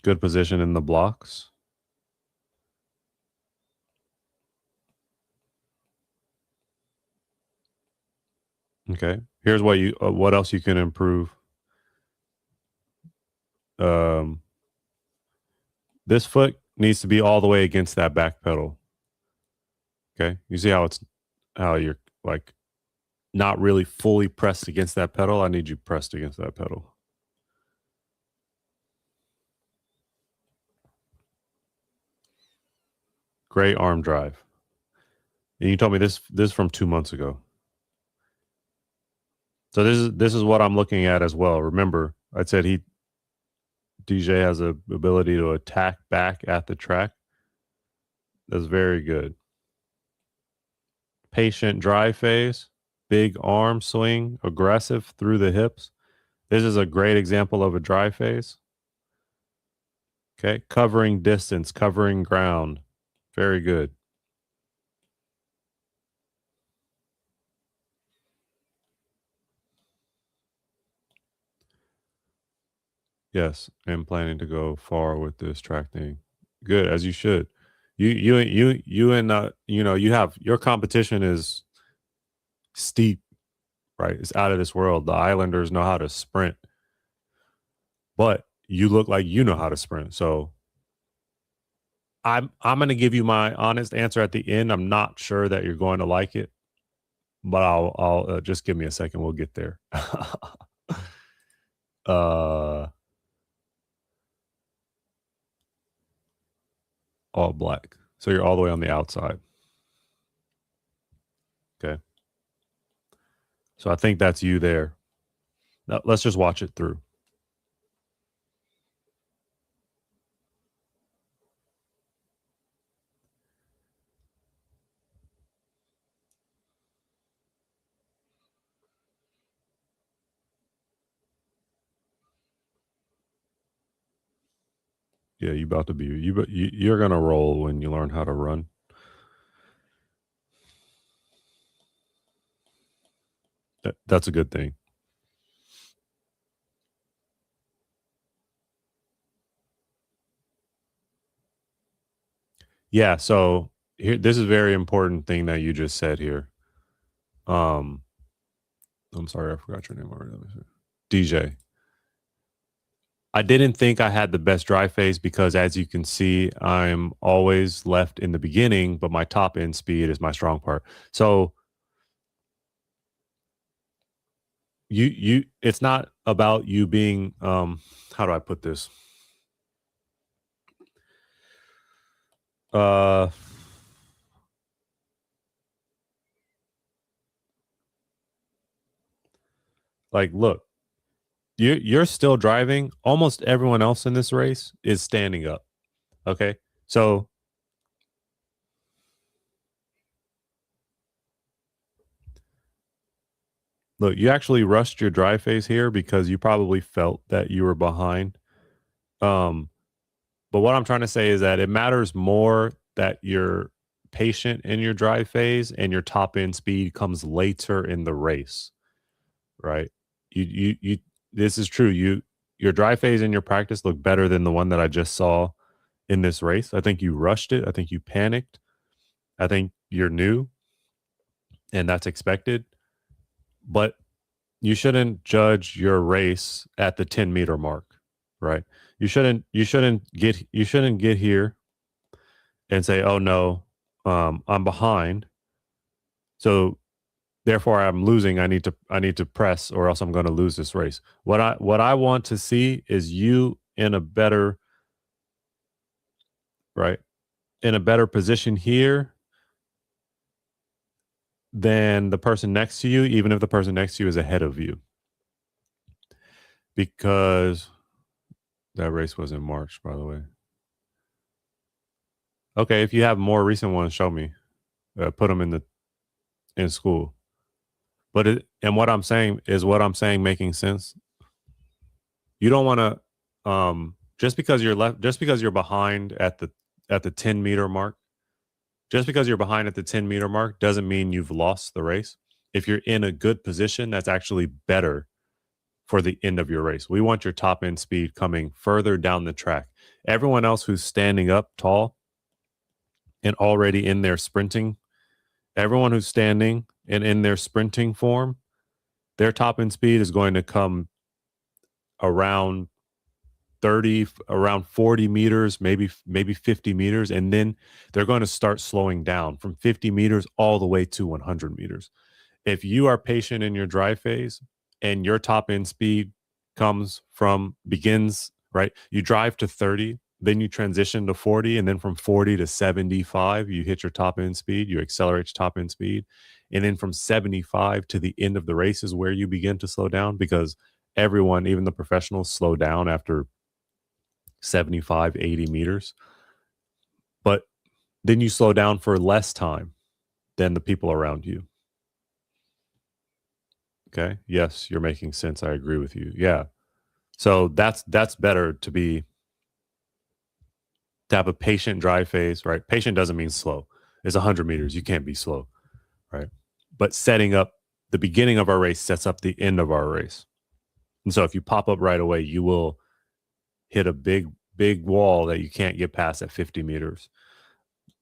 Good position in the blocks. Okay, here's what else you can improve. This foot needs to be all the way against that back pedal. Okay, you see how you're like not really fully pressed against that pedal. I need you pressed against that pedal. Great arm drive. And you told me this is from 2 months ago. So this is what I'm looking at as well. Remember, I said DJ has a ability to attack back at the track. That's very good. Patient drive phase, big arm swing, aggressive through the hips. This is a great example of a drive phase. Okay, covering distance, covering ground. Very good. Yes, I'm planning to go far with this track thing. Good, as you should. You and you have your competition is steep, right? It's out of this world. The Islanders know how to sprint, but you look like you know how to sprint. So I'm going to give you my honest answer at the end. I'm not sure that you're going to like it, but I'll just give me a second. We'll get there. All black. So you're all the way on the outside. Okay. So I think that's you there. Now, let's just watch it through. Yeah, you about to be you're gonna roll when you learn how to run. That's a good thing. Yeah, so here this is a very important thing that you just said here. I'm sorry, I forgot your name already. DJ. I didn't think I had the best drive phase because, as you can see, I'm always left in the beginning, but my top end speed is my strong part. So it's not about you being how do I put this? Like, look, you're still driving. Almost everyone else in this race is standing up. Okay, so look, you actually rushed your drive phase here because you probably felt that you were behind. But what I'm trying to say is that it matters more that you're patient in your drive phase and your top end speed comes later in the race, right? You this is true. Your drive phase and your practice look better than the one that I just saw in this race. I think you rushed it. I think you panicked. I think you're new, and that's expected. But you shouldn't judge your race at the 10-meter mark, right? You shouldn't get here and say, "Oh no, I'm behind, so therefore I'm losing. I need to press, or else I'm going to lose this race." What I want to see is you in a better, right, in a better position here than the person next to you, even if the person next to you is ahead of you, because that race was in March, by the way. Okay, if you have more recent ones, show me. Put them in school. But what I'm saying making sense? You don't want to just because you're behind at the 10-meter mark. Just because you're behind at the 10-meter mark doesn't mean you've lost the race. If you're in a good position, that's actually better for the end of your race. We want your top end speed coming further down the track. Everyone else who's standing up tall and already in their sprinting, everyone who's standing and in their sprinting form, their top end speed is going to come around 40 meters, maybe 50 meters. And then they're going to start slowing down from 50 meters all the way to 100 meters. If you are patient in your drive phase and your top end speed begins, right? You drive to 30 then you transition to 40, and then from 40 to 75, you hit your top end speed, you accelerate your top end speed. And then from 75 to the end of the race is where you begin to slow down, because everyone, even the professionals, slow down after 75, 80 meters. But then you slow down for less time than the people around you. Okay. Yes, you're making sense. I agree with you. Yeah. So that's better to have a patient dry phase, right? Patient doesn't mean slow. It's 100 meters. You can't be slow, right? But setting up the beginning of our race sets up the end of our race. And so if you pop up right away, you will hit a big wall that you can't get past at 50 meters.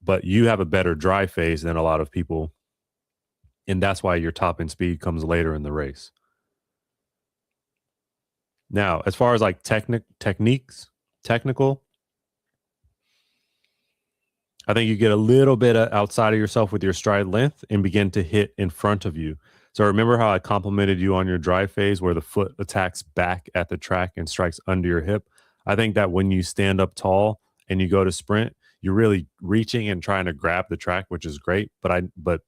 But you have a better dry phase than a lot of people. And that's why your top end speed comes later in the race. Now, as far as like technical, I think you get a little bit outside of yourself with your stride length and begin to hit in front of you. So remember how I complimented you on your dry phase where the foot attacks back at the track and strikes under your hip? I think that when you stand up tall and you go to sprint, you're really reaching and trying to grab the track, which is great. But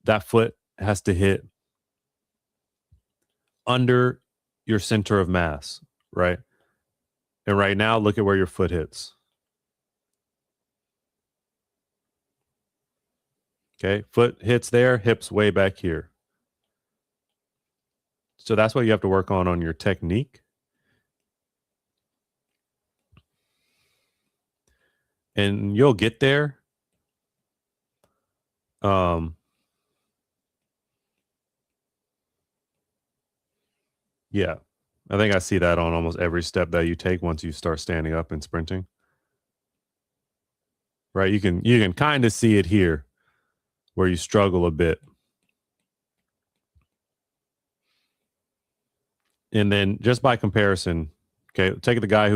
that foot has to hit under your center of mass, right? And right now, look at where your foot hits. Okay, foot hits there, hips way back here. So that's what you have to work on your technique. And you'll get there. Yeah, I think I see that on almost every step that you take once you start standing up and sprinting. Right, you can kind of see it here where you struggle a bit. And then just by comparison, okay, take the guy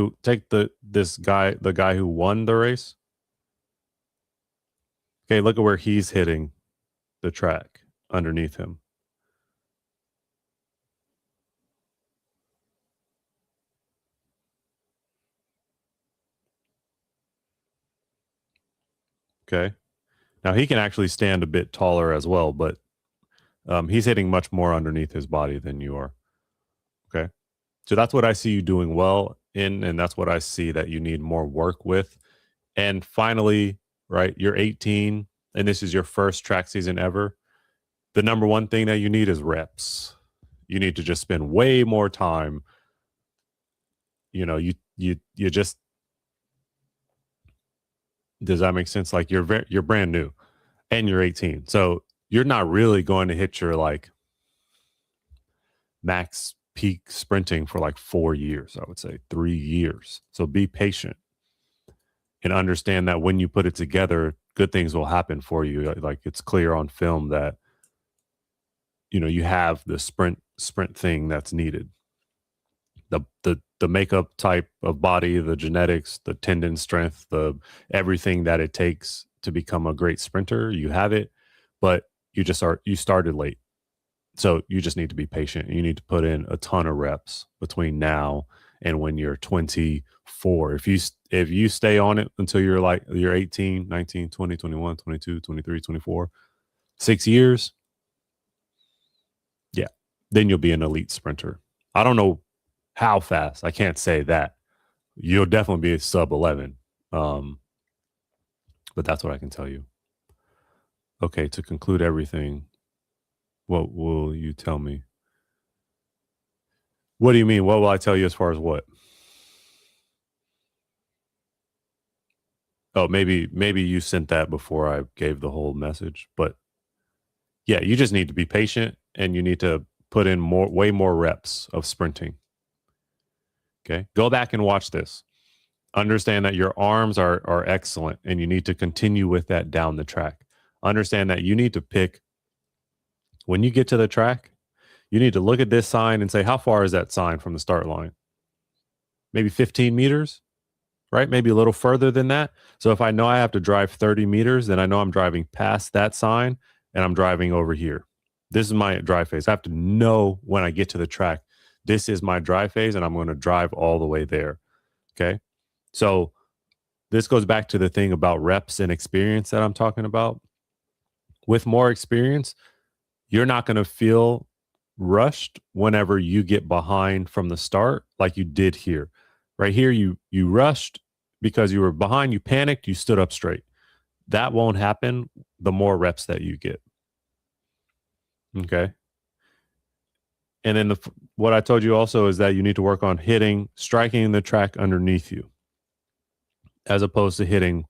who won the race. Okay, look at where he's hitting the track underneath him. Okay. Now he can actually stand a bit taller as well, but he's hitting much more underneath his body than you are. Okay. So that's what I see you doing well in, and that's what I see that you need more work with. And finally, right, you're 18 and this is your first track season ever. The number one thing that you need is reps. You need to just spend way more time. You know, you just, does that make sense? Like you're brand new and you're 18. So you're not really going to hit your like max peak sprinting for like 4 years, I would say 3 years. So be patient and understand that when you put it together, good things will happen for you. Like it's clear on film that, you know, you have the sprint thing that's needed. The makeup type of body, the genetics, the tendon strength, the everything that it takes to become a great sprinter, you have it, but you started late. So you just need to be patient. You need to put in a ton of reps between now and when you're 24. If you stay on it until you're 18, 19, 20, 21, 22, 23, 24, 6 years, yeah, then you'll be an elite sprinter. I don't know how fast. I can't say that. You'll definitely be a sub 11. But that's what I can tell you. Okay, to conclude everything, what will you tell me? What do you mean? What will I tell you as far as what? Oh, maybe you sent that before I gave the whole message. But yeah, you just need to be patient and you need to put in way more reps of sprinting. Okay, go back and watch this. Understand that your arms are excellent and you need to continue with that down the track. Understand that you need to pick, when you get to the track, you need to look at this sign and say, how far is that sign from the start line? Maybe 15 meters, right? Maybe a little further than that. So if I know I have to drive 30 meters, then I know I'm driving past that sign and I'm driving over here. This is my drive phase. I have to know when I get to the track, this is my drive phase and I'm going to drive all the way there. Okay. So this goes back to the thing about reps and experience that I'm talking about. With more experience, you're not going to feel rushed whenever you get behind from the start like you did here. Right here, you rushed because you were behind, you panicked, you stood up straight. That won't happen the more reps that you get. Okay. And then what I told you also is that you need to work on striking the track underneath you as opposed to hitting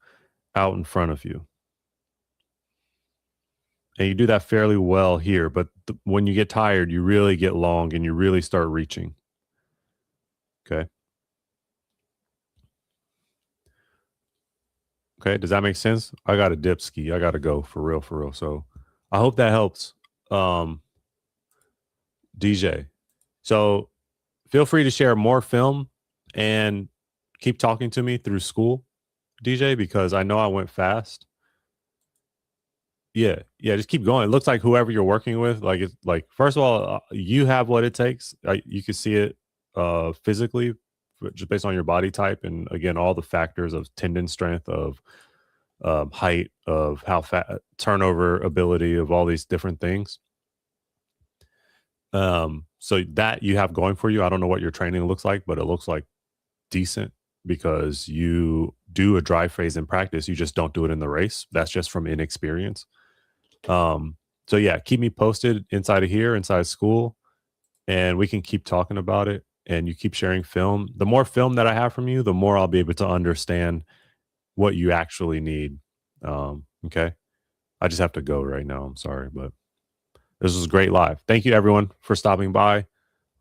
out in front of you. And you do that fairly well here, but when you get tired, you really get long and you really start reaching. Okay. Okay, does that make sense? I got a dip ski. I got to go for real. So I hope that helps. DJ. So feel free to share more film and keep talking to me through school, DJ, because I know I went fast. Yeah, just keep going. It looks like whoever you're working with, like, it's like, first of all, you have what it takes. You can see it physically, just based on your body type, and again, all the factors of tendon strength, of height, of how turnover ability, of all these different things. So that you have going for you. I don't know what your training looks like, but it looks like decent because you do a dry phase in practice. You just don't do it in the race. That's just from inexperience. So yeah, keep me posted inside of here, inside school, and we can keep talking about it. And you keep sharing film. The more film that I have from you, the more I'll be able to understand what you actually need. Okay. I just have to go right now. I'm sorry, but this was great live. Thank you everyone for stopping by.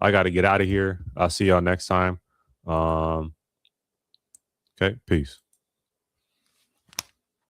I got to get out of here. I'll see y'all next time. Okay. Peace.